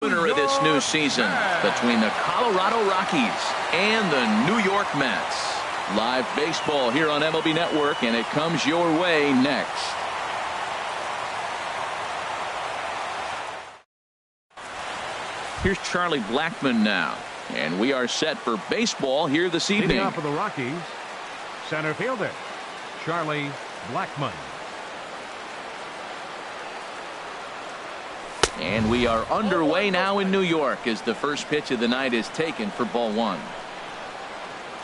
Winner of this new season between the Colorado Rockies and the New York Mets. Live baseball here on MLB Network, and it comes your way next. Here's Charlie Blackmon now, and we are set for baseball here this evening. Leading off for the Rockies, center fielder Charlie Blackmon. And we are underway now in New York as the first pitch of the night is taken for ball one.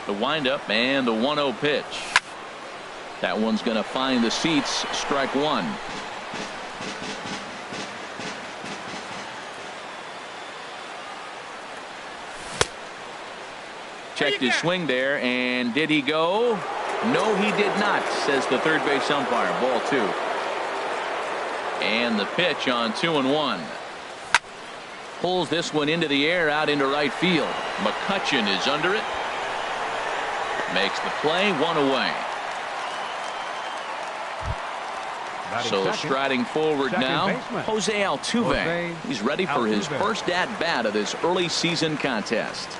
The windup and the 1-0 pitch. That one's going to find the seats. Strike one. Checked his swing there, and did he go? No, he did not, says the third base umpire. Ball two. And the pitch on 2-1. Pulls this one into the air out into right field. McCutchen is under it. Makes the play, one away. So striding forward now, Jose Altuve. He's ready for his first at-bat of this early season contest.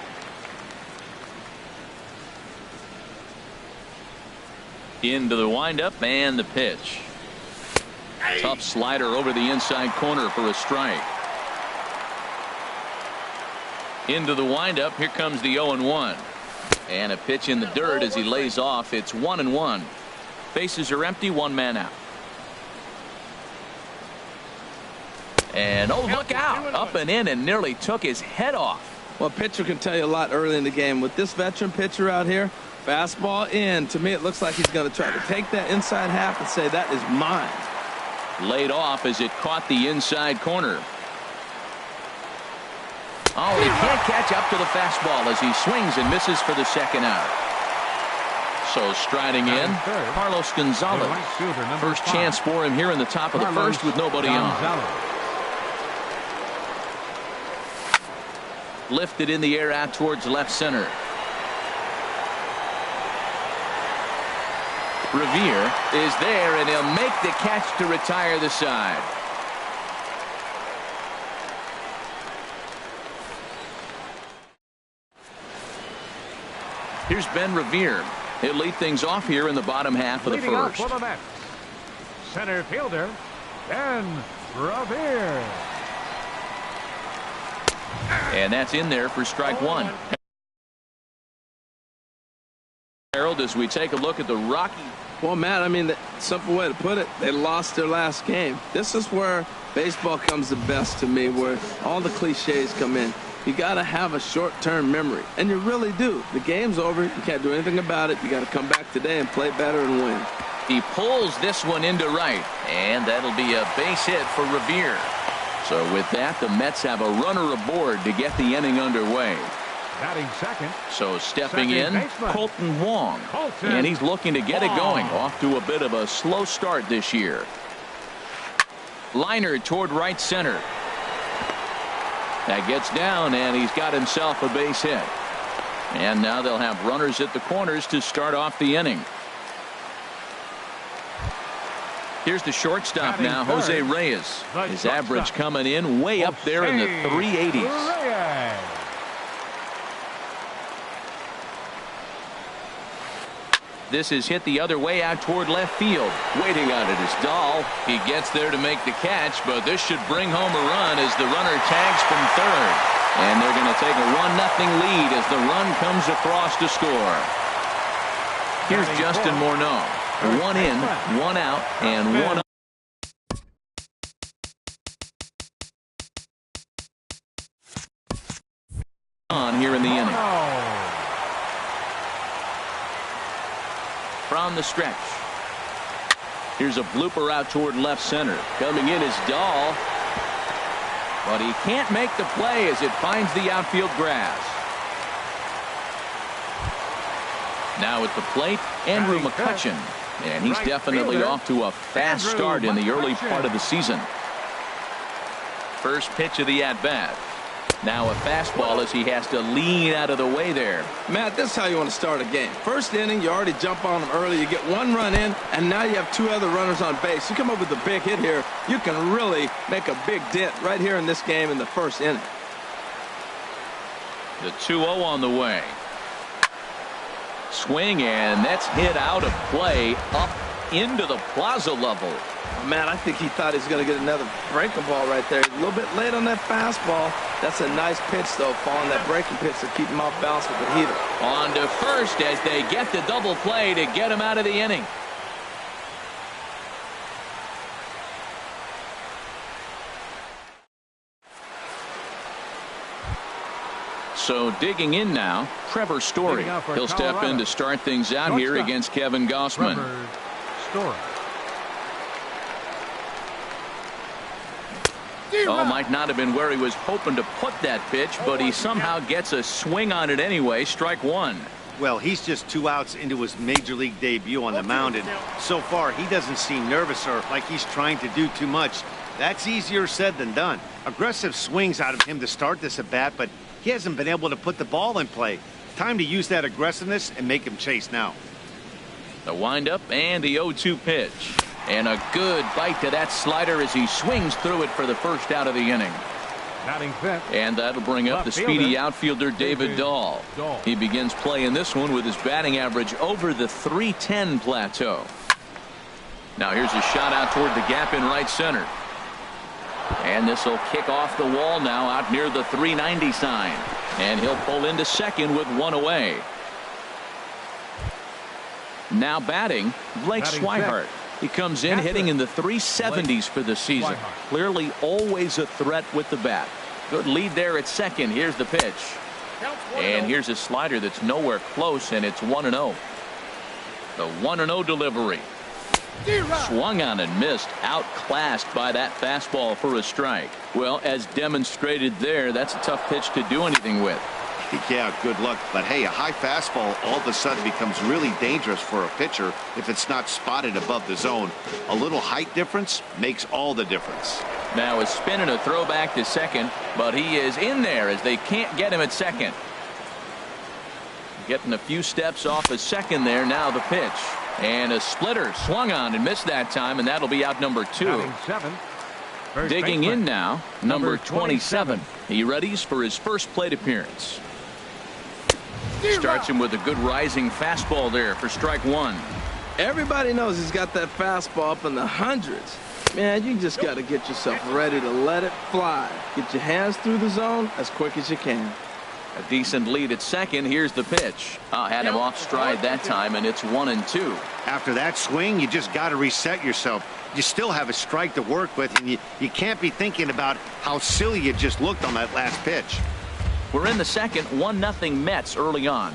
Into the windup and the pitch. Tough slider over the inside corner for a strike. Into the windup. Here comes the 0-1. And a pitch in the dirt as he lays off. It's 1-1. Bases are empty. One man out. And oh, look out. Up and in and nearly took his head off. Well, a pitcher can tell you a lot early in the game. With this veteran pitcher out here, fastball in. To me, it looks like he's going to try to take that inside half and say, that is mine. Laid off as it caught the inside corner. Oh, he can't catch up to the fastball as he swings and misses for the second out. So striding in, Carlos Gonzalez. First chance for him here in the top of the first with nobody on. Lifted in the air out towards left center. Revere is there, and he'll make the catch to retire the side. Here's Ben Revere. He'll lead things off here in the bottom half of the first. For the Mets, center fielder Ben Revere. And that's in there for strike one. Harold, as we take a look at the Rockies. Well, Matt, I mean, the simple way to put it, they lost their last game. This is where baseball comes the best to me, where all the cliches come in. You got to have a short-term memory, and you really do. The game's over. You can't do anything about it. You got to come back today and play better and win. He pulls this one into right, and that'll be a base hit for Revere. So with that, the Mets have a runner aboard to get the inning underway. Batting second. So stepping in, baseman, Colton Wong. And he's looking to get it going. Off to a bit of a slow start this year. Liner toward right center. That gets down, and he's got himself a base hit. And now they'll have runners at the corners to start off the inning. Here's the shortstop now, Jose Reyes. His average coming in way up there in the 380s. This is hit the other way out toward left field. Waiting on it is Dahl. He gets there to make the catch, but this should bring home a run as the runner tags from third. And they're going to take a 1-0 lead as the run comes across to score. Here's Justin Morneau. One in, one out, and one up. On here in the inning. From the stretch. Here's a blooper out toward left center. Coming in is Dahl. But he can't make the play as it finds the outfield grass. Now at the plate, Andrew McCutchen. And he's definitely off to a fast start in the early part of the season. First pitch of the at-bat. Now a fastball as he has to lean out of the way there. Matt, this is how you want to start a game. First inning, you already jump on them early. You get one run in, and now you have two other runners on base. You come up with a big hit here, you can really make a big dent right here in this game in the first inning. The 2-0 on the way. Swing, and that's hit out of play up into the plaza level. Man, I think he thought he was going to get another breaking ball right there. A little bit late on that fastball. That's a nice pitch, though, following that breaking pitch to keep him off balance with the heater. On to first as they get the double play to get him out of the inning. So digging in now, Trevor Story. He'll step in to start things out here against Kevin Gossman. Story. Oh, might not have been where he was hoping to put that pitch, but he somehow gets a swing on it anyway. Strike one. Well, he's just 2 outs into his major league debut on the mound, and so far he doesn't seem nervous or like he's trying to do too much. That's easier said than done. Aggressive swings out of him to start this at bat, but he hasn't been able to put the ball in play. Time to use that aggressiveness and make him chase now. The windup and the 0-2 pitch. And a good bite to that slider as he swings through it for the first out of the inning. Batting fifth. And that'll bring up the speedy outfielder David Dahl. He begins playing this one with his batting average over the .310 plateau. Now here's a shot out toward the gap in right center. And this will kick off the wall now out near the .390 sign. And he'll pull into second with one away. Now batting, Blake Swihart. He comes in hitting in the .370s for the season. Clearly always a threat with the bat. Good lead there at second. Here's the pitch. And here's a slider that's nowhere close, and it's 1-0. The 1-0 delivery. Swung on and missed. Outclassed by that fastball for a strike. Well, as demonstrated there, that's a tough pitch to do anything with. Yeah, good luck. But hey, a high fastball all of a sudden becomes really dangerous for a pitcher if it's not spotted above the zone. A little height difference makes all the difference. Now a spin and a throwback to second, but he is in there as they can't get him at second. Getting a few steps off of second there. Now the pitch. And a splitter swung on and missed that time, and that'll be out number 2. Digging in now, number 27. He readies for his first plate appearance. Starts him with a good rising fastball there for strike one. Everybody knows he's got that fastball up in the hundreds. Man, you just got to get yourself ready to let it fly. Get your hands through the zone as quick as you can. A decent lead at second. Here's the pitch. Had him off stride that time, and it's 1-2. After that swing, you just got to reset yourself. You still have a strike to work with, and you can't be thinking about how silly you just looked on that last pitch. We're in the second. 1-0 Mets early on.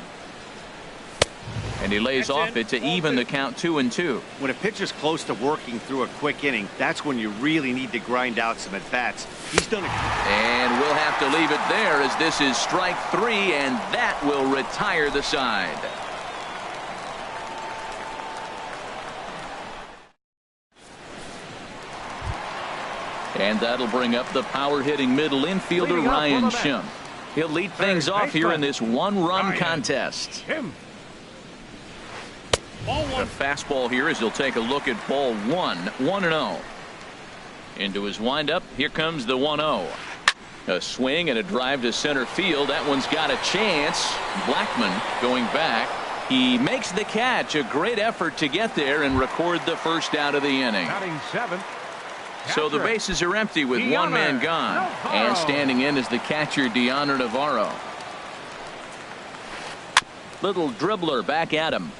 And he lays off it to even the count 2-2. When a pitcher's close to working through a quick inning, that's when you really need to grind out some at-bats. He's done it. And we'll have to leave it there as this is strike 3, and that will retire the side. And that'll bring up the power-hitting middle infielder Ryan Schimpf. He'll lead things off here in this one-run contest. The fastball here as he'll take a look at ball 1. 1-0. Into his windup. Here comes the 1-0. A swing and a drive to center field. That one's got a chance. Blackmon going back. He makes the catch. A great effort to get there and record the first out of the inning. Batting seventh. So the bases are empty with one man gone. And standing in is the catcher, Deoner Navarro. Little dribbler back at him.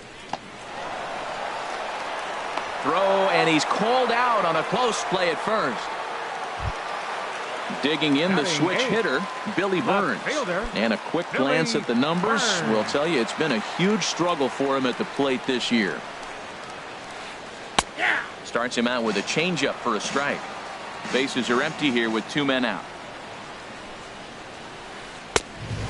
Throw, and he's called out on a close play at first. Digging in the switch hitter, Billy Burns. And a quick glance at the numbers will tell you it's been a huge struggle for him at the plate this year. Starts him out with a changeup for a strike. Bases are empty here with 2 men out.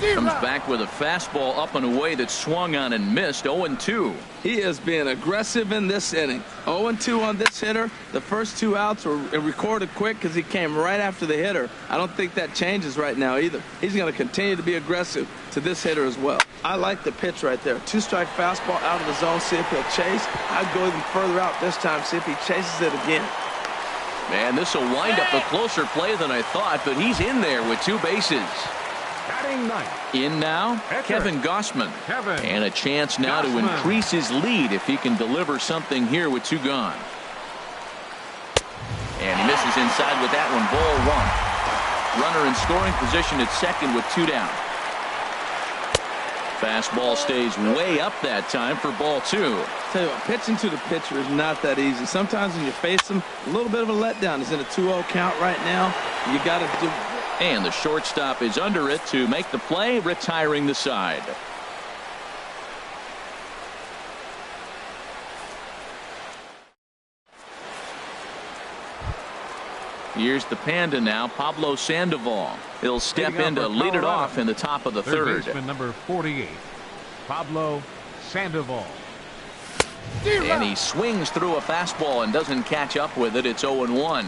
Comes back with a fastball up and away that swung on and missed. 0-2. He is being aggressive in this inning. 0-2 on this hitter. The first 2 outs were recorded quick because he came right after the hitter. I don't think that changes right now either. He's going to continue to be aggressive to this hitter as well. I like the pitch right there. 2-strike fastball out of the zone. See if he'll chase. I'd go even further out this time. See if he chases it again. Man, this will wind up a closer play than I thought, but he's in there with 2 bases. Batting ninth. In now, Kevin Gossman. And a chance now to increase his lead if he can deliver something here with 2 gone. And he misses inside with that one. Ball 1. Runner in scoring position at second with 2 down. Fastball stays way up that time for ball 2. Tell you what, pitching to the pitcher is not that easy. Sometimes when you face him, a little bit of a letdown. He's in a 2-0 count right now. You got to do. And the shortstop is under it to make the play, retiring the side. Here's the Panda now, Pablo Sandoval. He'll step in to lead it off in the top of the third. Baseman number 48, Pablo Sandoval. And he swings through a fastball and doesn't catch up with it. It's 0-1.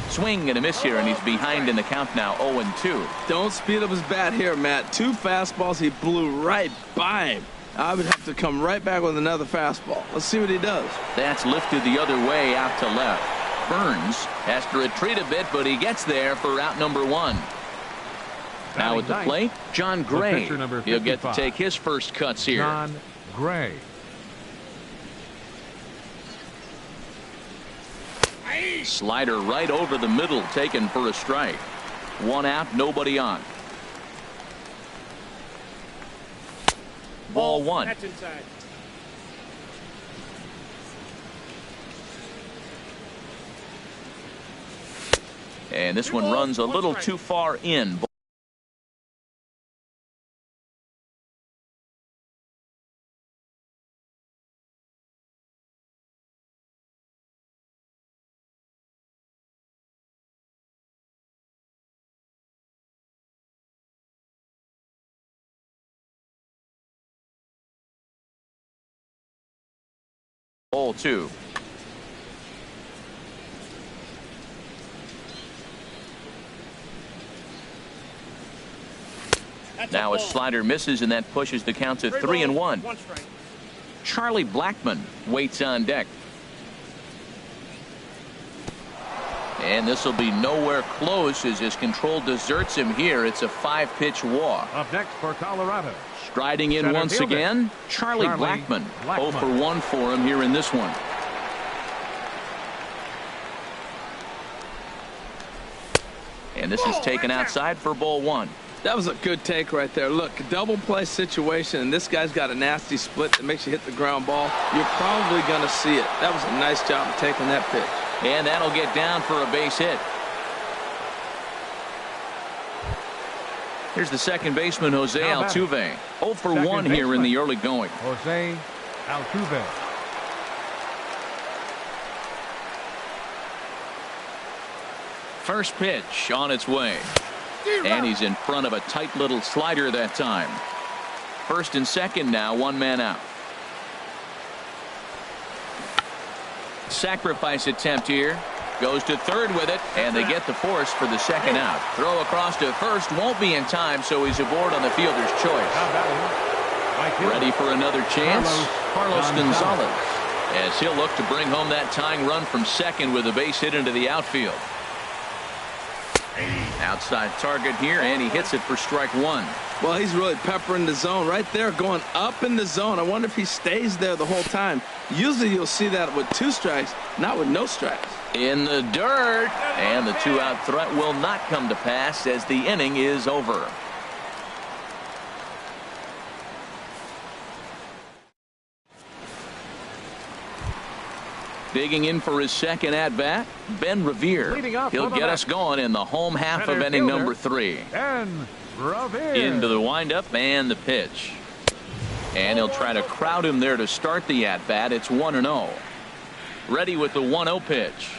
Swing and a miss here, and he's behind in the count now. 0-2. Don't speed up his bat here, Matt. 2 fastballs, he blew right by him. I would have to come right back with another fastball. Let's see what he does. That's lifted the other way out to left. Burns has to retreat a bit, but he gets there for out number 1. Now at the plate, John Gray. He'll get to take his first cuts here. John Gray. Slider right over the middle, taken for a strike. 1 out, nobody on. Ball 1. That's inside. And this one runs a little too far in. Ball 2. Now a slider misses, and that pushes the count to 3-1. Charlie Blackmon waits on deck. And this will be nowhere close as his control deserts him here. It's a 5-pitch walk. Up next for Colorado. Striding in once again, Charlie Blackmon. 0 for 1 for him here in this one. And this is taken outside for ball 1. That was a good take right there. Look, double play situation, and this guy's got a nasty split that makes you hit the ground ball. You're probably going to see it. That was a nice job of taking that pitch. And that'll get down for a base hit. Here's the second baseman, Jose Altuve. 0 for 1 here in the early going. Jose Altuve. First pitch on its way. And he's in front of a tight little slider that time. First and second now, 1 man out. Sacrifice attempt here. Goes to third with it, and they get the force for the second out. Throw across to first won't be in time, so he's aboard on the fielder's choice. Ready for another chance? Carlos Gonzalez, as he'll look to bring home that tying run from second with a base hit into the outfield. Outside target here, and he hits it for strike 1. Well, he's really peppering the zone right there, going up in the zone. I wonder if he stays there the whole time. Usually you'll see that with 2 strikes, not with no strikes. In the dirt, and the 2-out threat will not come to pass as the inning is over. Digging in for his second at-bat, Ben Revere. He'll get us going in the home half of inning number 3. Ben Revere. Into the windup and the pitch. And he'll try to crowd him there to start the at-bat. It's 1-0. Ready with the 1-0 pitch.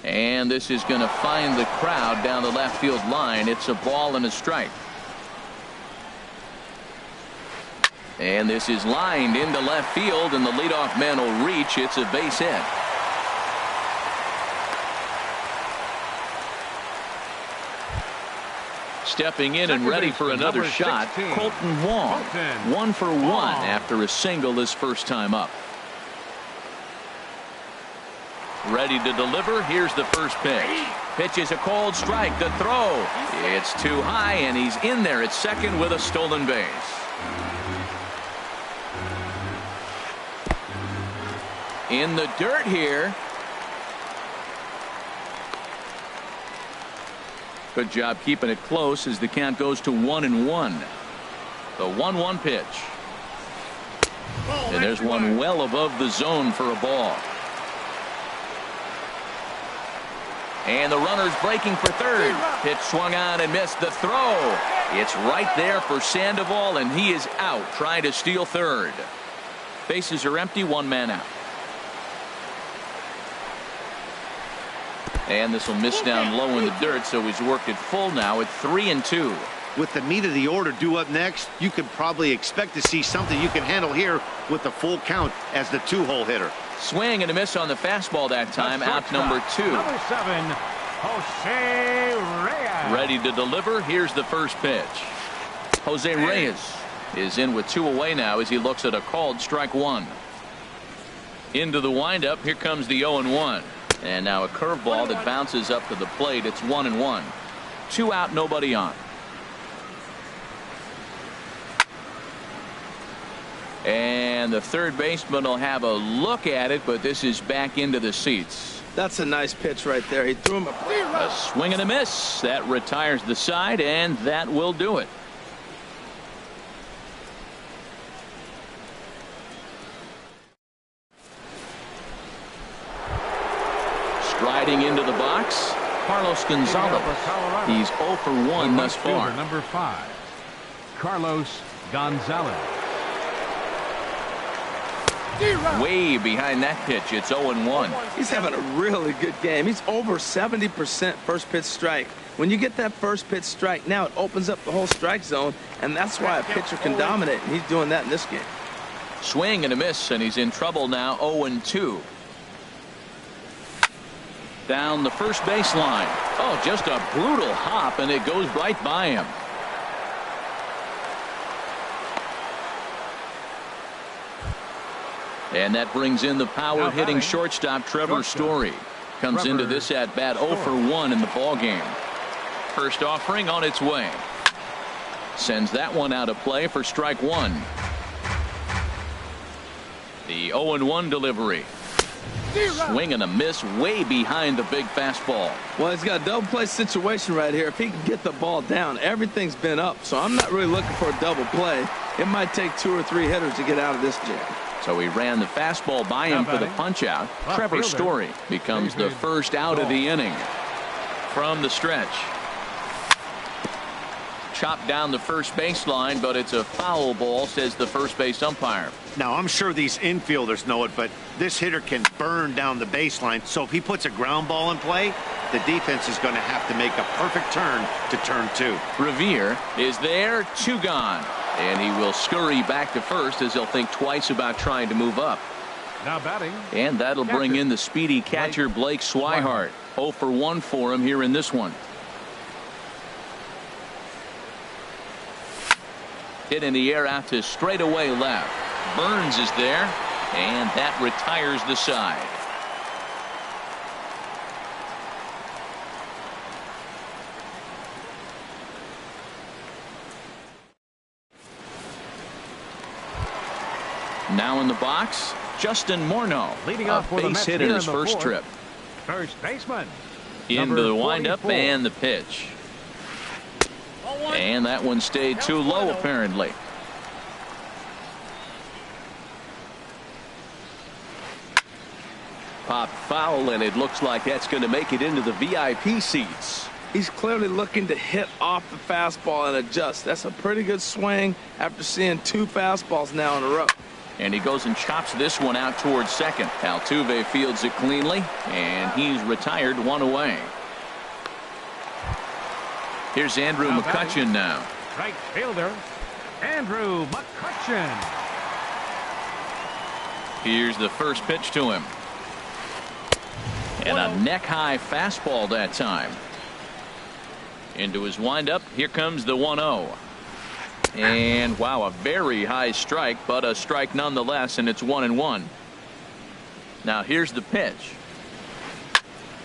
And this is going to find the crowd down the left field line. It's a ball and a strike. And this is lined into left field, and the leadoff man will reach. It's a base hit. Stepping in and ready for another shot, Colton Wong. 1 for 1 after a single his first time up. Ready to deliver. Here's the first pitch. Pitch is a cold strike. The throw. It's too high, and he's in there at second with a stolen base. In the dirt here. Good job keeping it close as the count goes to 1-1. The 1-1 pitch. And there's one well above the zone for a ball. And the runner's breaking for third. Pitch swung on and missed the throw. It's right there for Sandoval, and he is out trying to steal third. Bases are empty, one man out. And this will miss down low in the dirt, so he's worked it full now at 3-2. With the meat of the order due up next, you could probably expect to see something you can handle here with the full count as the 2-hole hitter. Swing and a miss on the fastball that time. Out number 2. Number 7, Jose Reyes. Ready to deliver. Here's the first pitch. Jose Reyes is in with 2 away now as he looks at a called strike 1. Into the windup. Here comes the 0-1. And now a curveball that bounces up to the plate. It's 1-1. 2 out, nobody on. And the third baseman will have a look at it, but this is back into the seats. That's a nice pitch right there. He threw him A swing and a miss. That retires the side, and that will do it. Striding into the box, Carlos Gonzalez. He's 0 for 1 thus far. Number 5, Carlos Gonzalez. Way behind that pitch. It's 0-1. He's having a really good game. He's over 70% first pitch strike. When you get that first pitch strike, now it opens up the whole strike zone, and that's why a pitcher can dominate, and he's doing that in this game. Swing and a miss, and he's in trouble now. 0-2. Down the first baseline. Oh, just a brutal hop, and it goes right by him. And that brings in the power hitting shortstop Trevor Story. Comes into this at bat 0 for 1 in the ball game. First offering on its way. Sends that one out of play for strike 1. The 0-1 delivery. Swing and a miss way behind the big fastball. Well, he's got a double play situation right here. If he can get the ball down, everything's been up. So I'm not really looking for a double play. It might take 2 or 3 hitters to get out of this jam. So he ran the fastball by him for the punch out. Trevor Story becomes the first out of the inning. From the stretch. Chopped down the first baseline, but it's a foul ball, says the first base umpire. Now, I'm sure these infielders know it, but this hitter can burn down the baseline. So if he puts a ground ball in play, the defense is going to have to make a perfect turn to turn 2. Revere is there, 2 gone. And he will scurry back to first as he'll think twice about trying to move up. Now batting. And that'll bring in the speedy catcher Blake Swihart. 0 for 1 for him here in this one. Hit in the air out to straightaway left. Burns is there, and that retires the side. Now in the box, Justin Morneau. Leading off for the base Mets hit in here his in the first fourth. trip. First baseman. Into the windup 44. and the pitch. And that one stayed too low, apparently. Pop foul, and it looks like that's going to make it into the VIP seats. He's clearly looking to hit off the fastball and adjust. That's a pretty good swing after seeing 2 fastballs now in a row. And he goes and chops this one out towards second. Altuve fields it cleanly, and he's retired, one away. Here's Andrew McCutchen now. Right fielder, Andrew McCutchen. Here's the first pitch to him. And a neck-high fastball that time. Into his windup. Here comes the 1-0. And wow, a very high strike, but a strike nonetheless, and it's 1-1. Now here's the pitch.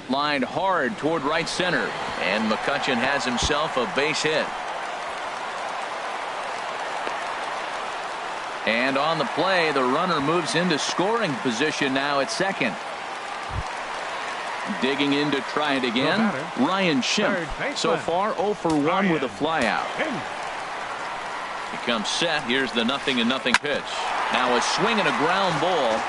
Lined hard toward right center, and McCutchen has himself a base hit. And on the play, the runner moves into scoring position now at second. Digging in to try it again, Ryan Schimpf. So far 0 for 1 with a flyout. He comes set. Here's the 0-0 pitch. Now a swing and a ground ball.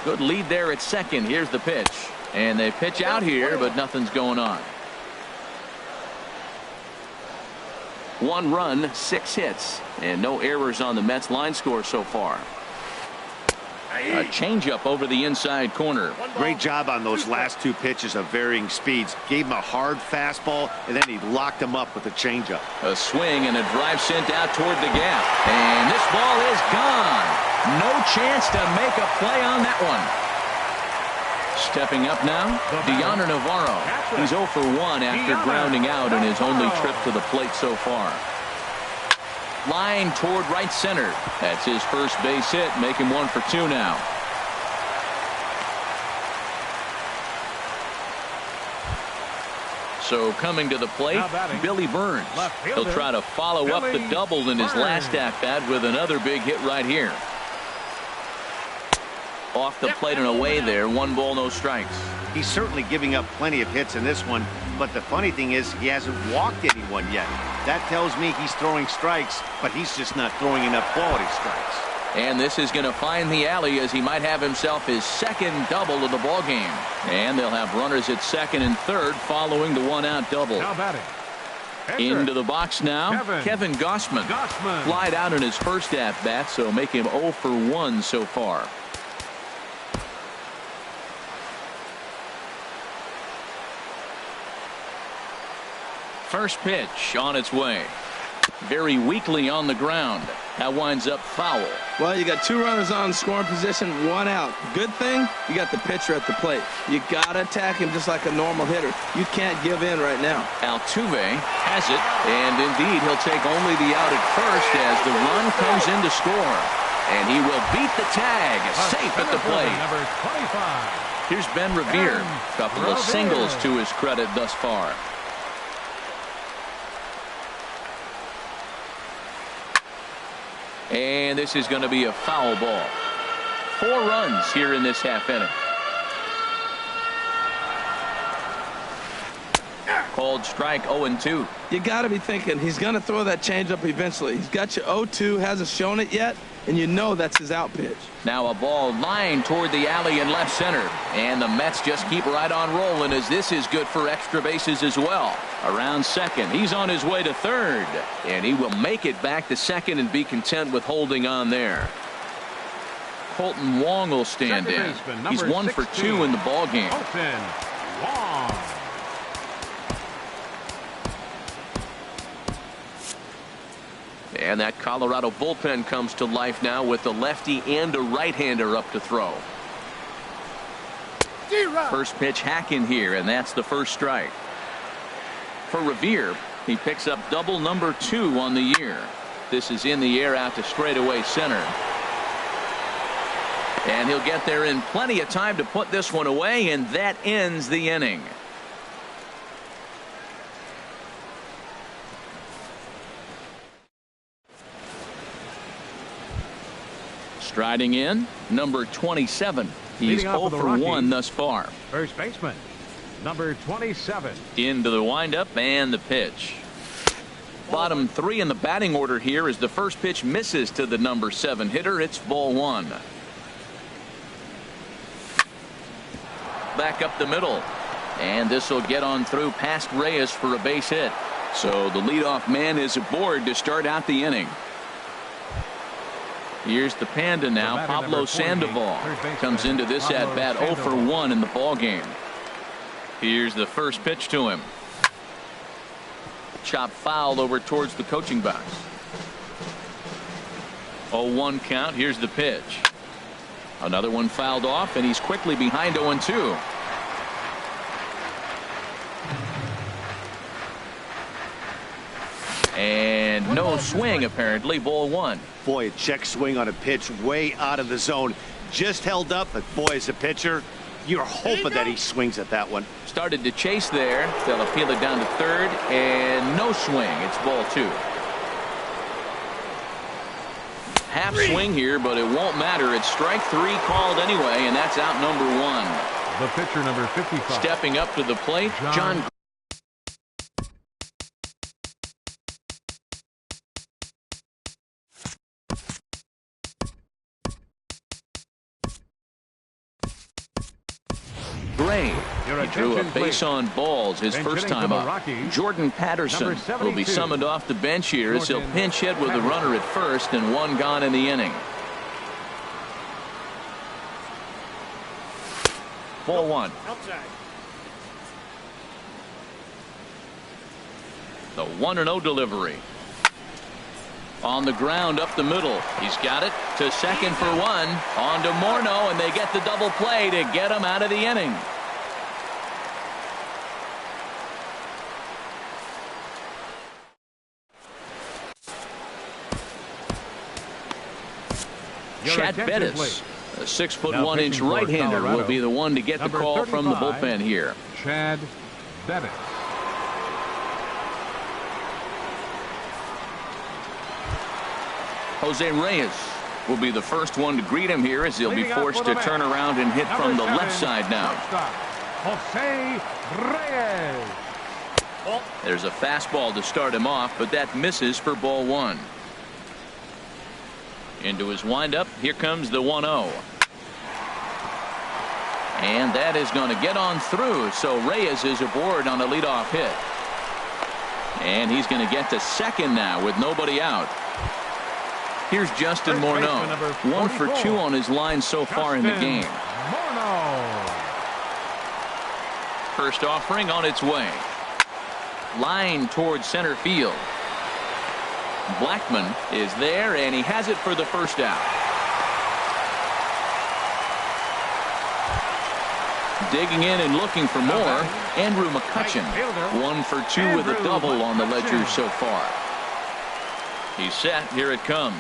Good lead there at second. Here's the pitch. And they pitch out here, but nothing's going on. 1 run, 6 hits, and no errors on the Mets line score so far. A changeup over the inside corner. Great job on those last 2 pitches of varying speeds. Gave him a hard fastball, and then he locked him up with a changeup. A swing and a drive sent out toward the gap. And this ball is gone. No chance to make a play on that one. Stepping up now, Deoner Navarro. He's 0 for 1 after grounding out in his only trip to the plate so far. Line toward right center. That's his first base hit, making 1 for 2 now. So coming to the plate, Billy Burns. He'll try to follow up the double in his last at-bat with another big hit right here. Off the plate and away there. 1 ball, no strikes. He's certainly giving up plenty of hits in this one, but the funny thing is he hasn't walked anyone yet. That tells me he's throwing strikes, but he's just not throwing enough quality strikes. And this is going to find the alley as he might have himself his second double of the ball game. And they'll have runners at second and third following the 1-out double. Now batting. Into the box now, Kevin Gossman. Flied out in his first at-bat, so make him 0 for 1 so far. First pitch on its way. Very weakly on the ground. That winds up foul. Well, you got 2 runners on scoring position, 1 out. Good thing, you got the pitcher at the plate. You got to attack him just like a normal hitter. You can't give in right now. Altuve has it, and indeed he'll take only the out at first as the run comes in to score. And he will beat the tag, safe at the plate. Number 25. Here's Ben Revere. Couple of singles to his credit thus far. And this is going to be a foul ball. 4 runs here in this half inning. Called strike 0-2. You got to be thinking he's going to throw that changeup eventually. He's got you 0-2, hasn't shown it yet, and you know that's his out pitch. Now a ball lined toward the alley in left center. And the Mets just keep right on rolling as this is good for extra bases as well. Around second. He's on his way to third. And he will make it back to second and be content with holding on there. Colton Wong will stand in. He's 1 for 2 in the ball game. Colton Wong. And that Colorado bullpen comes to life now with a lefty and a right-hander up to throw. First pitch hack in here, and that's the first strike. For Revere, he picks up double number 2 on the year. This is in the air out to straightaway center. And he'll get there in plenty of time to put this one away, and that ends the inning. Striding in, number 27. He's 0 for 1 thus far. First baseman, number 27. Into the windup and the pitch. Bottom 3 in the batting order here as the first pitch misses to the number 7 hitter. It's ball 1. Back up the middle. And this will get on through past Reyes for a base hit. So the leadoff man is aboard to start out the inning. Here's the Panda now. Pablo Sandoval comes into this at bat 0 for 1 in the ball game. Here's the first pitch to him. Chop foul over towards the coaching box. 0-1 count. Here's the pitch. Another one fouled off, and he's quickly behind 0-2. And no swing, apparently. Ball 1. Boy, a check swing on a pitch way out of the zone. Just held up, but boy, as a pitcher, you're hoping that he swings at that one. Started to chase there. They'll appeal it down to third, and no swing. It's ball 2. Half swing here, but it won't matter. It's strike 3 called anyway, and that's out number 1. The pitcher, number 55. Stepping up to the plate, John. Gray. He drew a base on balls his first time up. Jordan Patterson will be summoned off the bench here as he'll pinch hit with a runner at first and 1 gone in the inning. Ball 1. The 1-0 delivery. On the ground up the middle. He's got it to second for 1. On to Morneau, and they get the double play to get him out of the inning. Chad Bettis, a 6'1" right-hander, will be the one to get the call from the bullpen here. Chad Bettis. Jose Reyes will be the first one to greet him here as he'll be forced to turn around and hit from the left side now. Jose Reyes. There's a fastball to start him off, but that misses for ball 1. Into his windup. Here comes the 1-0. And that is going to get on through. So Reyes is aboard on a leadoff hit. And he's going to get to second now with nobody out. Here's Justin Morneau. 1 for 2 on his line so far in the game. First offering on its way. Line towards center field. Blackman is there, and he has it for the first out. Digging in and looking for more, Andrew McCutchen. 1 for 2 with a double on the ledger so far. He's set. Here it comes.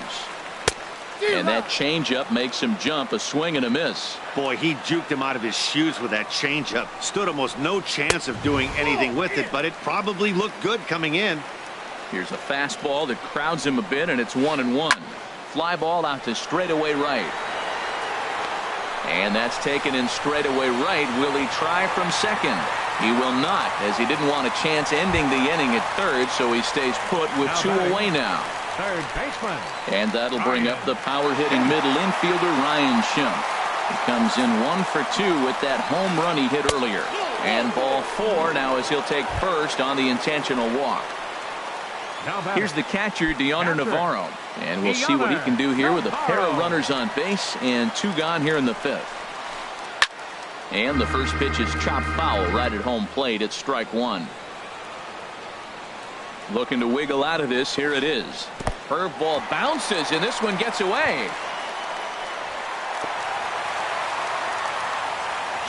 And that changeup makes him jump. A swing and a miss. Boy, he juked him out of his shoes with that changeup. Stood almost no chance of doing anything with it, but it probably looked good coming in. Here's a fastball that crowds him a bit, and it's 1-1. Fly ball out to straightaway right. And that's taken in straightaway right. Will he try from second? He will not, as he didn't want a chance ending the inning at third, so he stays put with 2 away now. Third baseman. And that'll bring up the power-hitting middle infielder Ryan Schimpf. He comes in 1 for 2 with that home run he hit earlier. And ball 4 now as he'll take first on the intentional walk. Here's the catcher, Deoner Navarro. And we'll see what he can do here with a pair of runners on base and 2 gone here in the 5th. And the first pitch is chopped foul right at home plate. It's strike 1. Looking to wiggle out of this. Here it is. Curveball bounces, and this one gets away.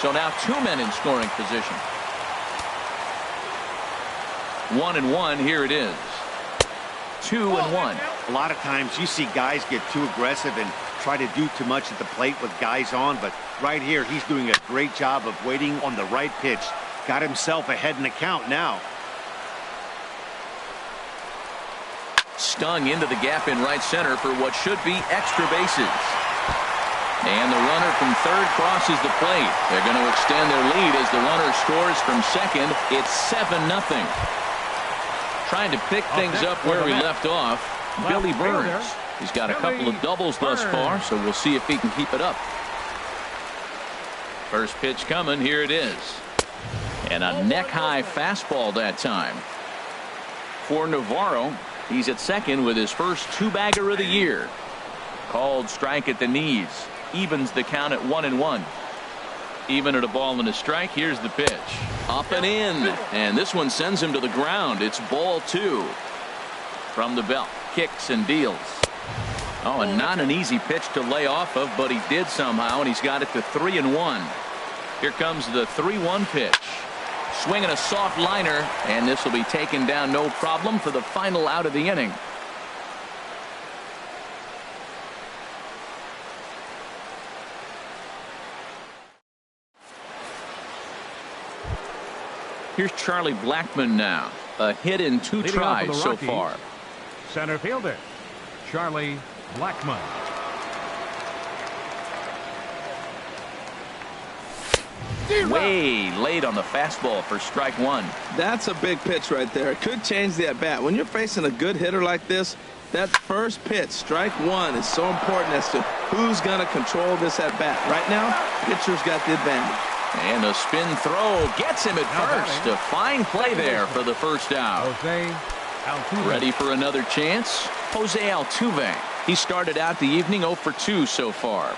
So now 2 men in scoring position. 1-1. Here it is. 2-1. A lot of times you see guys get too aggressive and try to do too much at the plate with guys on, but right here he's doing a great job of waiting on the right pitch. Got himself ahead in the count now. Stung into the gap in right center for what should be extra bases. And the runner from third crosses the plate. They're going to extend their lead as the runner scores from second. It's 7-0. Trying to pick things up where he left off, Billy Burns. He's got a couple of doubles thus far, so we'll see if he can keep it up. First pitch coming. Here it is. And a neck-high fastball that time. for Navarro. He's at second with his first two-bagger of the year. Called strike at the knees. Evens the count at 1-1. Even at a ball and a strike. Here's the pitch. Up and in. And this one sends him to the ground. It's ball 2. From the belt. Kicks and deals. Oh, and not an easy pitch to lay off of, but he did somehow, and he's got it to 3-1. Here comes the 3-1 pitch. Swinging a soft liner, and this will be taken down no problem for the final out of the inning. Here's Charlie Blackmon now. A hit in 2 tries so far. Center fielder, Charlie Blackmon. Way late on the fastball for strike 1. That's a big pitch right there. It could change the at-bat. When you're facing a good hitter like this, that first pitch, strike 1, is so important as to who's going to control this at-bat. Right now, pitcher's got the advantage. And a spin throw gets him at first. A fine play there for the first out. Jose Altuve. Ready for another chance? Jose Altuve. He started out the evening 0 for 2 so far.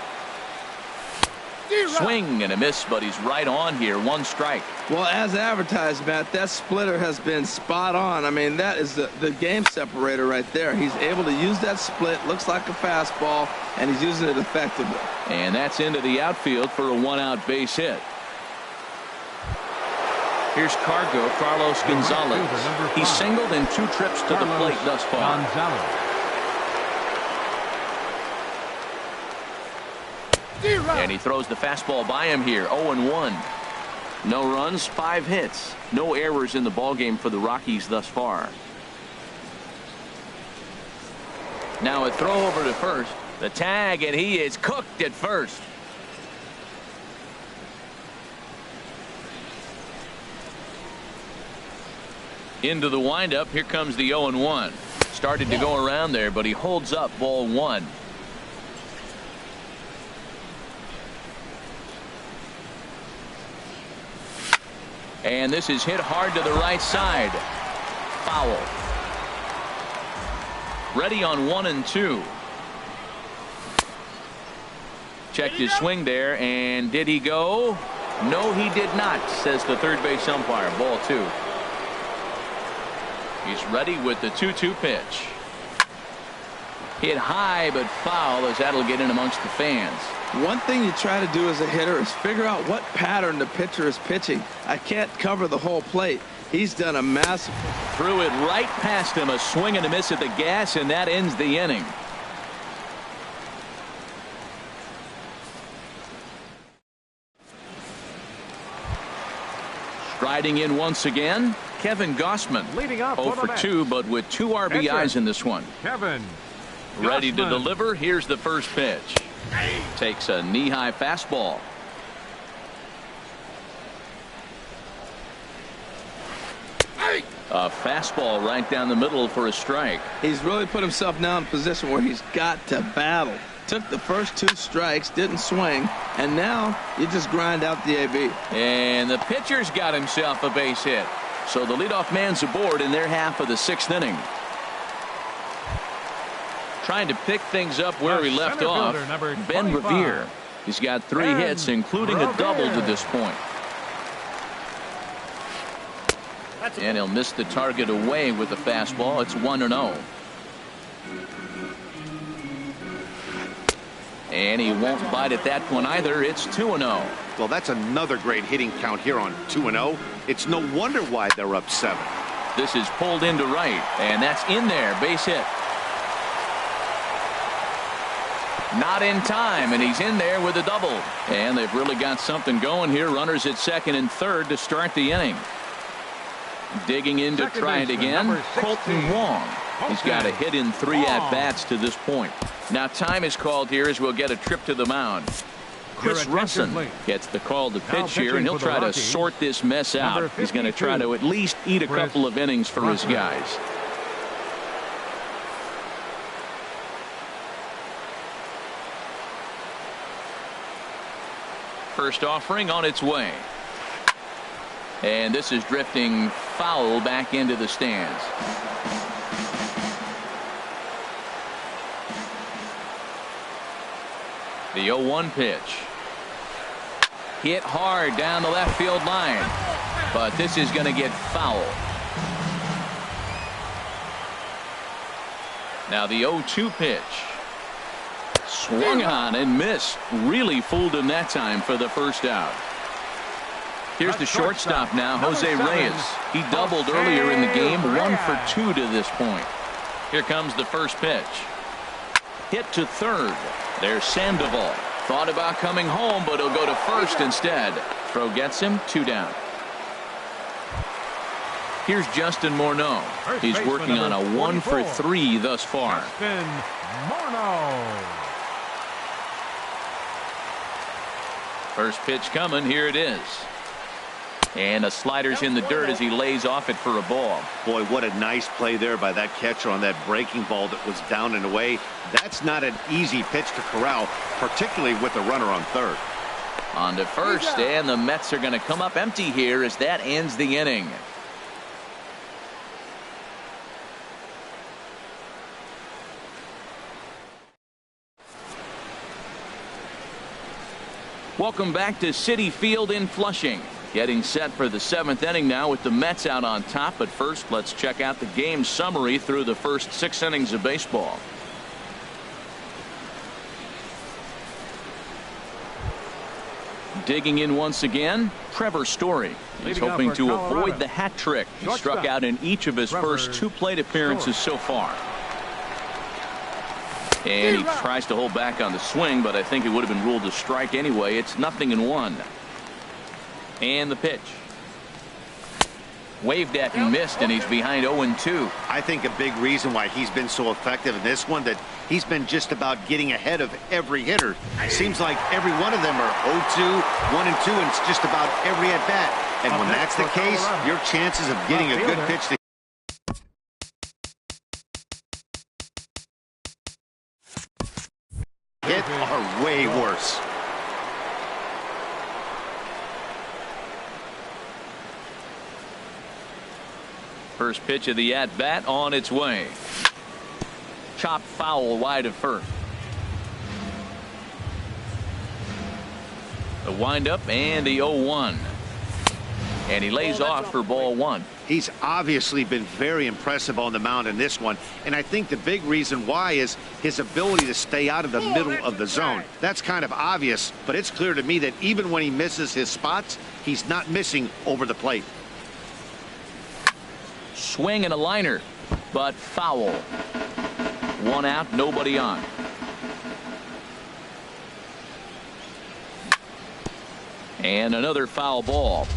Swing and a miss, but he's right on here. 1 strike. Well, as advertised, Matt, that splitter has been spot on. I mean, that is the game separator right there. He's able to use that split. Looks like a fastball, and he's using it effectively. And that's into the outfield for a 1-out base hit. Here's Carlos Gonzalez. He's singled in 2 trips to the plate thus far. And he throws the fastball by him here. 0-1. No runs, 5 hits. No errors in the ballgame for the Rockies thus far. Now a throw over to first. The tag, and he is cooked at first. Into the windup. Here comes the 0-1. Started to go around there, but he holds up ball 1. And this is hit hard to the right side. Foul. Ready on 1-2. Checked his swing there, and did he go? No, he did not, says the third base umpire. Ball 2. He's ready with the 2-2 pitch. Hit high, but foul, as that'll get in amongst the fans. One thing you try to do as a hitter is figure out what pattern the pitcher is pitching. I can't cover the whole plate. He's done a massive. Threw it right past him. A swing and a miss at the gas, and that ends the inning. Striding in once again, Kevin Gossman. Leading up 0 for 2, but with 2 RBIs in this one. Kevin Ready to Gossman. deliver. Here's the first pitch. Takes a knee-high fastball. A fastball right down the middle for a strike. He's really put himself now in a position where he's got to battle. Took the first 2 strikes, didn't swing, and now you just grind out the AB. And the pitcher's got himself a base hit. So the leadoff man's aboard in their half of the 6th inning. Trying to pick things up where he left off. Ben Revere. He's got 3 hits, including a double to this point. And he'll miss the target away with the fastball. It's 1-0. And he won't bite at that one either. It's 2-0. Well, that's another great hitting count here on 2-0. It's no wonder why they're up 7. This is pulled into right, and that's in there. Base hit. Not in time, and he's in there with a double. And they've really got something going here. Runners at second and third to start the inning. Digging in to try it again, Colton Wong. He's got a hit in 3 at-bats to this point. Now time is called here as we'll get a trip to the mound. Chris Russin gets the call to pitch here, and he'll try to sort this mess out. He's going to try to at least eat a couple of innings for his guys. First offering on its way. And this is drifting foul back into the stands. The 0-1 pitch. Hit hard down the left field line. But this is going to get foul. Now the 0-2 pitch. Swung on and missed. Really fooled him that time for the first out. Here's the shortstop now, Jose Reyes. He doubled earlier in the game, 1 for 2 to this point. Here comes the first pitch. Hit to third. There's Sandoval. Thought about coming home, but he'll go to first instead. Throw gets him, 2 down. Here's Justin Morneau. He's working on a 1 for 3 thus far. Justin Morneau. First pitch coming. Here it is. And a slider's in the dirt as he lays off it for a ball. Boy, what a nice play there by that catcher on that breaking ball that was down and away. That's not an easy pitch to corral, particularly with a runner on third. On to first, and the Mets are going to come up empty here as that ends the inning. Welcome back to Citi Field in Flushing. Getting set for the 7th inning now with the Mets out on top. But first, let's check out the game summary through the first 6 innings of baseball. Digging in once again, Trevor Story. He's hoping to avoid the hat trick. He struck out in each of his first 2 plate appearances so far. And he tries to hold back on the swing, but I think it would have been ruled a strike anyway. It's 0-1. And the pitch. Waved at and missed, and he's behind 0-2. I think a big reason why he's been so effective in this one, that he's been just about getting ahead of every hitter. Seems like every one of them are 0-2, 1-2, and it's just about every at-bat. And when that's the case, your chances of getting a good pitch to hit are way worse. First pitch of the at-bat on its way. Chopped foul wide of first. The windup and the 0-1. And he lays off for ball 1. He's obviously been very impressive on the mound in this one, and I think the big reason why is his ability to stay out of the middle of the zone. That's kind of obvious, but it's clear to me that even when he misses his spots, he's not missing over the plate. Swing and a liner, but foul. 1 out, nobody on. And another foul ball.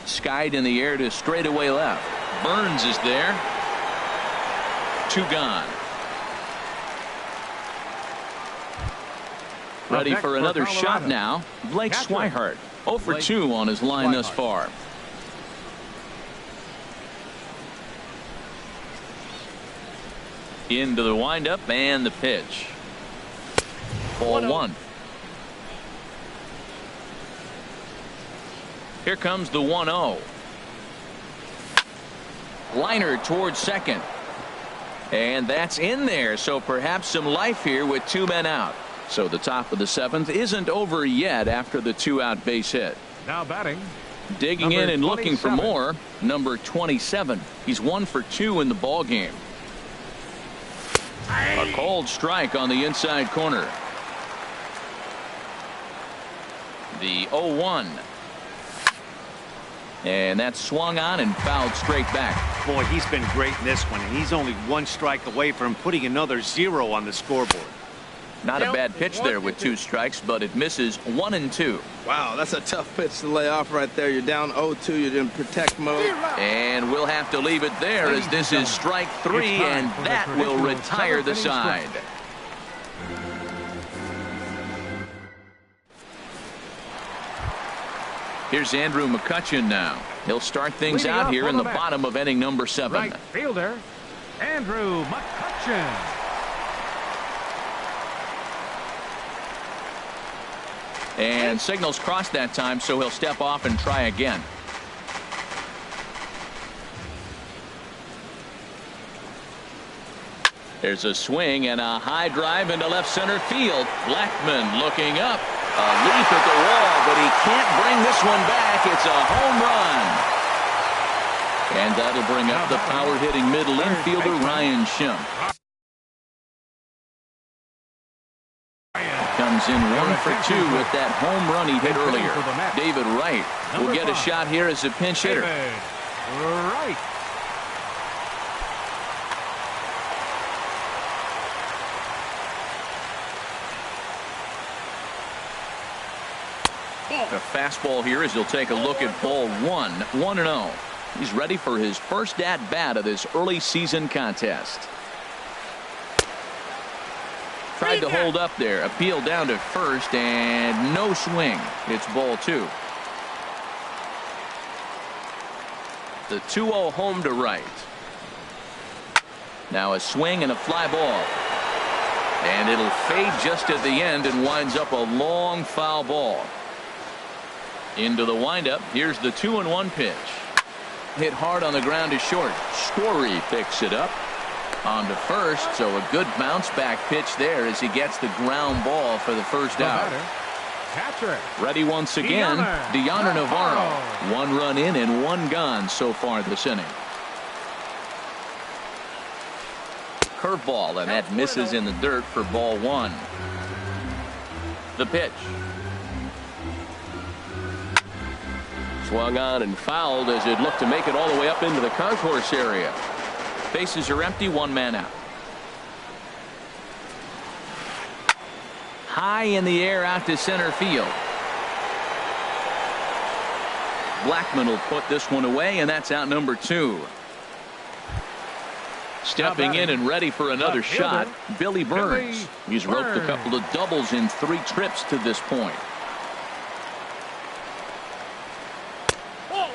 Skied in the air to straightaway left. Burns is there. 2 gone. Ready for another shot now. Blake Swihart, 0 for 2 on his line thus far. Into the windup and the pitch. Ball 1. Here comes the 1-0. Liner towards second. And that's in there, so perhaps some life here with 2 men out. So the top of the 7th isn't over yet after the 2-out base hit. Now batting. Digging in and looking for more. Number 27. He's 1 for 2 in the ball game. A called strike on the inside corner. The 0-1. And that's swung on and fouled straight back. Boy, he's been great in this one, and he's only 1 strike away from putting another 0 on the scoreboard. Not a bad pitch there with 2 strikes, but it misses 1 and 2. Wow, that's a tough pitch to lay off right there. You're down 0-2. You're in protect mode. And we'll have to leave it there as this is strike 3, and that will retire the side. Here's Andrew McCutchen now. He'll start things out here in the bottom of inning number 7. Right fielder, Andrew McCutchen. And signals crossed that time, so he'll step off and try again. There's a swing and a high drive into left center field. Blackmon looking up. A leap at the wall, but he can't bring this one back. It's a home run. And that'll bring up the power-hitting middle infielder, Ryan Schimpf. Comes in 1 for 2 with that home run he hit earlier. David Wright will get a shot here as a pinch hitter. Right. A fastball here as he'll take a look at ball 1. 1-0. He's ready for his first at-bat of this early season contest. Tried to hold up there. Appeal down to first and no swing. It's ball 2. The 2-0 home to right. Now a swing and a fly ball. And it'll fade just at the end and winds up a long foul ball. Into the windup. Here's the 2-1 pitch. Hit hard on the ground to short. Story picks it up. On to first, so a good bounce back pitch there as he gets the ground ball for the first out. Catcher. Ready once again, Deoner Navarro. 1 run in and 1 gone so far this inning. Curveball, and that misses in the dirt for ball 1. The pitch. Swung on and fouled as it looked to make it all the way up into the concourse area. Bases are empty, 1 man out. High in the air out to center field. Blackmon will put this one away, and that's out number 2. Stepping in and ready for another shot, Billy Burns. He's roped a couple of doubles in 3 trips to this point.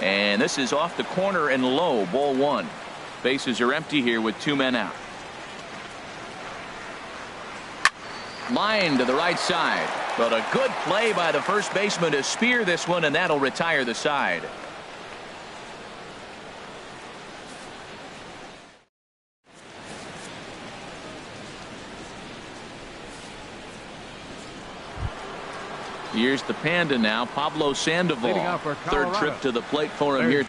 And this is off the corner and low, ball 1. Bases are empty here with 2 men out. Line to the right side, but a good play by the first baseman to spear this one, and that'll retire the side. Here's the Panda now, Pablo Sandoval. 3rd trip to the plate for him here.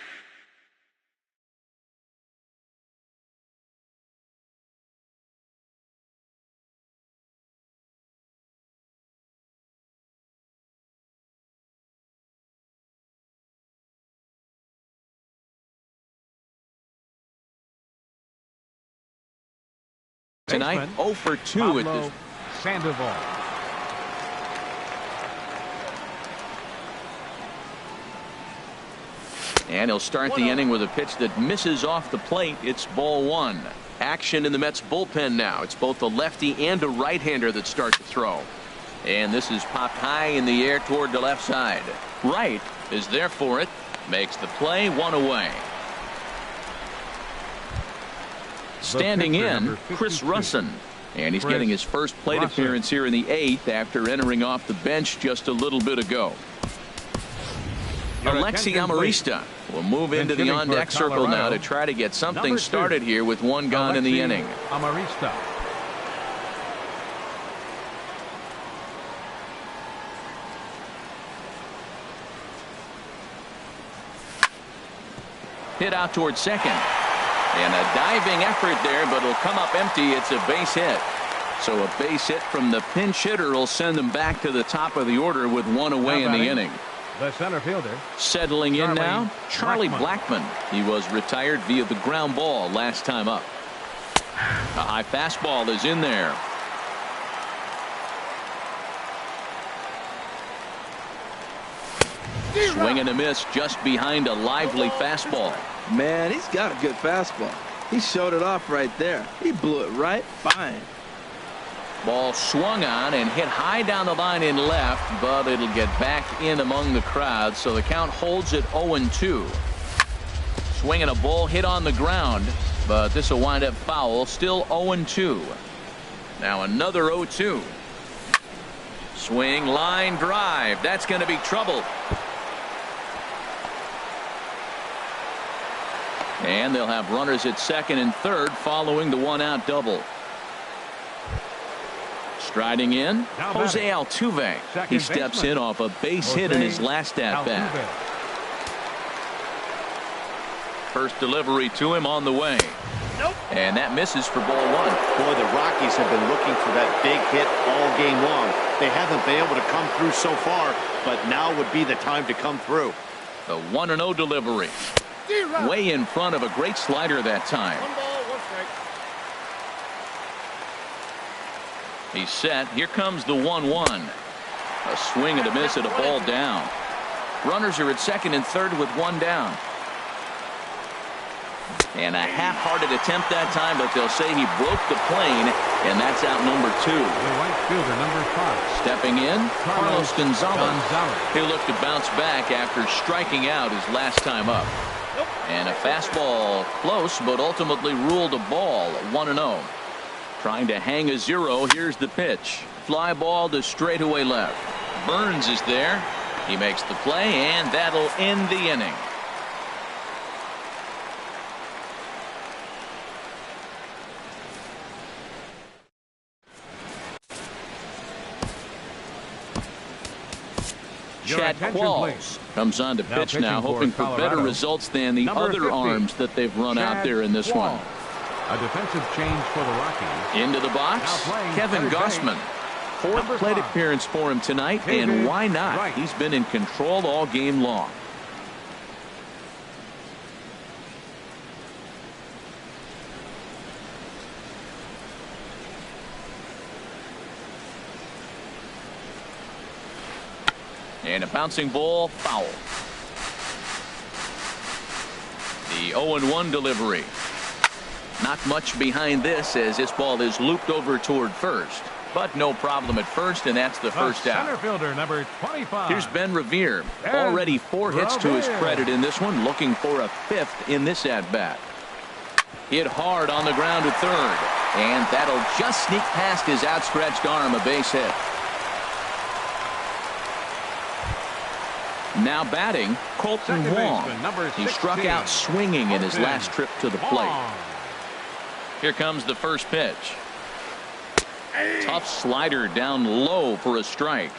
Tonight, 0 for 2 at this. Sandoval. And he'll start the inning with a pitch that misses off the plate. It's ball 1. Action in the Mets bullpen now. It's both a lefty and a right-hander that start to throw. And this is popped high in the air toward the left side. Wright is there for it. Makes the play, 1 away. Standing in, Chris Russin. And he's getting his first plate appearance here in the 8th after entering off the bench just a little bit ago. Alexi Amarista will move into the on-deck circle now to try to get something started here with 1 gone in the inning. Amarista. Hit out towards second. And a diving effort there, but it'll come up empty. It's a base hit. So a base hit from the pinch hitter will send them back to the top of the order with 1 away in the inning. The center fielder. Settling in now, Charlie Blackmon. He was retired via the ground ball last time up. A high fastball is in there. Swing and a miss just behind a lively fastball. Man, he's got a good fastball. He showed it off right there. He blew it right fine. Ball swung on and hit high down the line in left, but it'll get back in among the crowd, so the count holds at 0-2. Swinging a ball hit on the ground, but this will wind up foul. Still 0-2. Now another 0-2. Swing, line drive. That's going to be trouble. And they'll have runners at second and third following the one-out double. Striding in, Jose Altuve. He steps in off a base hit in his last at-bat. First delivery to him on the way. And that misses for ball one. Boy, the Rockies have been looking for that big hit all game long. They haven't been able to come through so far, but now would be the time to come through. The 1-0 delivery. Way in front of a great slider that time. 1 ball, 1 strike. He's set. Here comes the 1-1. A swing and a miss at a ball down. Runners are at second and third with one down. And a half-hearted attempt that time, but they'll say he broke the plane, and that's out number 2. The right fielder, number 5. Stepping in, Carlos Gonzalez. He'll look to bounce back after striking out his last time up. And a fastball close, but ultimately ruled a ball, 1-0. Trying to hang a 0. Here's the pitch. Fly ball to straightaway left. Burns is there. He makes the play, and that'll end the inning. Chad Qualls comes on to pitch now, hoping for better results than the other arms that they've run out there in this one. A defensive change for the Rockies. Into the box, Kevin Gossman. Fourth plate appearance for him tonight, and why not? He's been in control all game long. And a bouncing ball, foul. The 0-1 delivery. Not much behind this as this ball is looped over toward first. But no problem at first, and that's the first out. Center fielder, number 25. Here's Ben Revere. Already 4 hits to his credit in this one, looking for a 5th in this at-bat. Hit hard on the ground to third. And that'll just sneak past his outstretched arm, a base hit. Now batting, Colton Wong. He struck out swinging in his last trip to the plate. Here comes the first pitch. Tough slider down low for a strike.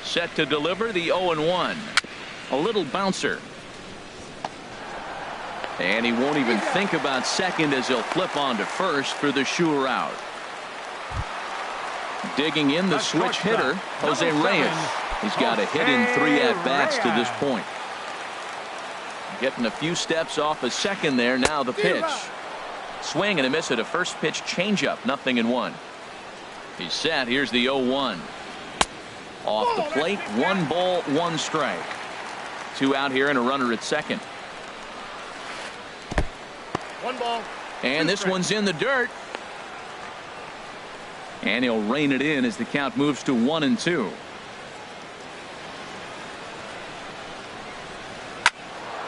Set to deliver the 0-1. A little bouncer. And he won't even think about second as he'll flip on to first for the sure out. Digging in the switch hitter, Jose Reyes. He's got a hit in 3 at-bats to this point. Getting a few steps off a second there. Now the pitch. Swing and a miss at a first pitch changeup. 0-1. He's set. Here's the 0-1. Off the plate. 1 ball, 1 strike. 2 out here and a runner at second. 1 ball. And this one's in the dirt. And he'll rein it in as the count moves to 1-2.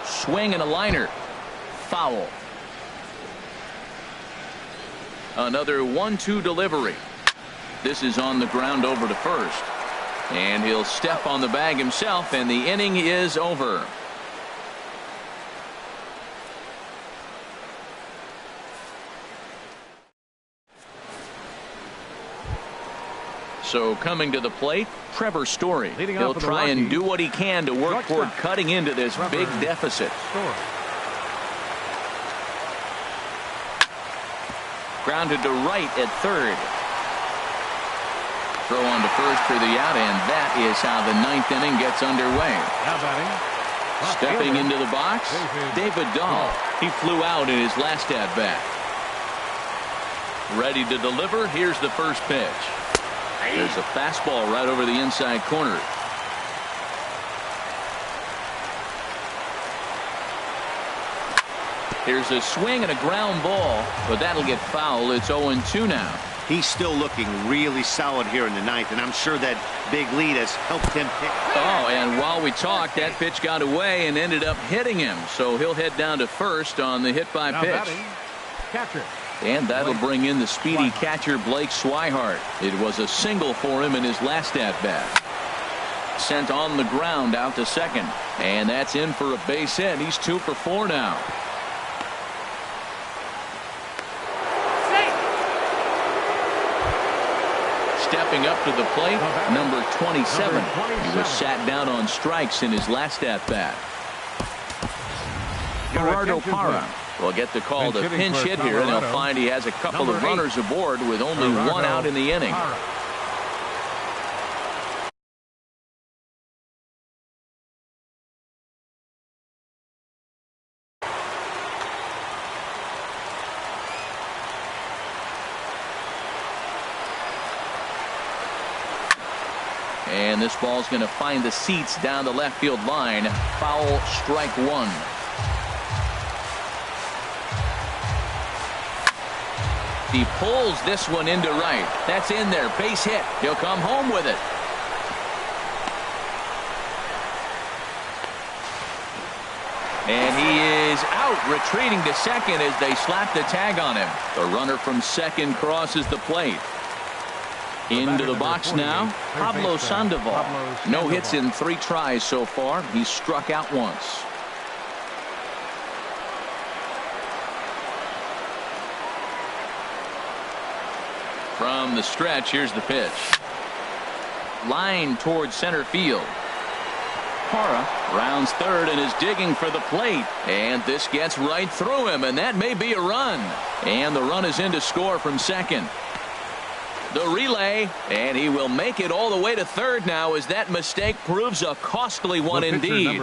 Swing and a liner. Foul. Another 1-2 delivery. This is on the ground over to first. And he'll step on the bag himself, and the inning is over. So coming to the plate, Trevor Story. He'll try and do what he can to work toward cutting into this big deficit. Grounded to right at third. Throw on to first for the out, and that is how the 9th inning gets underway. Stepping into the box, David Dahl. He flew out in his last at-bat. Ready to deliver. Here's the first pitch. There's a fastball right over the inside corner. Here's a swing and a ground ball, but that'll get foul. It's 0-2 now. He's still looking really solid here in the 9th, and I'm sure that big lead has helped him pick. Oh, and while we talked, that pitch got away and ended up hitting him. So he'll head down to first on the hit by pitch. Catcher, And that'll bring in the speedy catcher Blake Swihart. It was a single for him in his last at-bat. Sent on the ground out to second. And that's in for a base hit. He's 2 for 4 now. Stepping up to the plate, number 27. He was sat down on strikes in his last at-bat. Gerardo Parra will get the call to pinch hit here, and he'll find he has a couple of runners aboard with only 1 out in the inning. And this ball's going to find the seats down the left field line. Foul, strike 1. He pulls this one into right. That's in there. Base hit. He'll come home with it. And he is out, retreating to second as they slap the tag on him. The runner from second crosses the plate. Into the box now, Pablo Sandoval. No hits in 3 tries so far. He's struck out once. From the stretch, here's the pitch. Line towards center field. Parra rounds third and is digging for the plate. And this gets right through him, and that may be a run. And the run is in to score from second. The relay, and he will make it all the way to third now as that mistake proves a costly one indeed.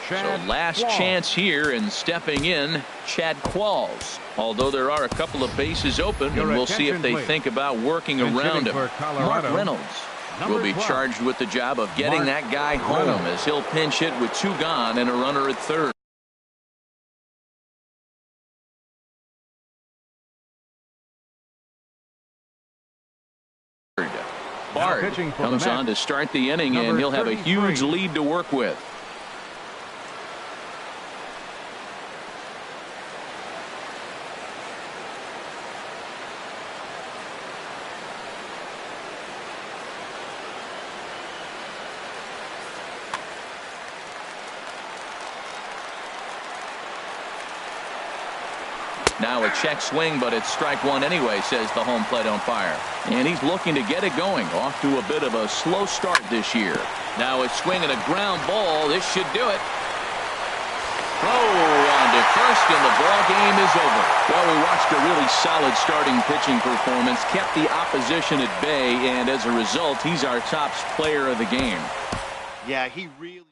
So last chance here, and stepping in, Chad Qualls. Although there are a couple of bases open, and we'll see if they think about working around him. Mark Reynolds will be charged with the job of getting that guy home as he'll pinch hit with 2 gone and a runner at third. Bard comes on to start the inning, and he'll have a huge lead to work with. Now a check swing, but it's strike 1 anyway, says the home plate umpire. And he's looking to get it going. Off to a bit of a slow start this year. Now a swing and a ground ball. This should do it. Throw on to first, and the ball game is over. Well, we watched a really solid starting pitching performance. Kept the opposition at bay, and as a result, he's our top player of the game. Yeah, he really...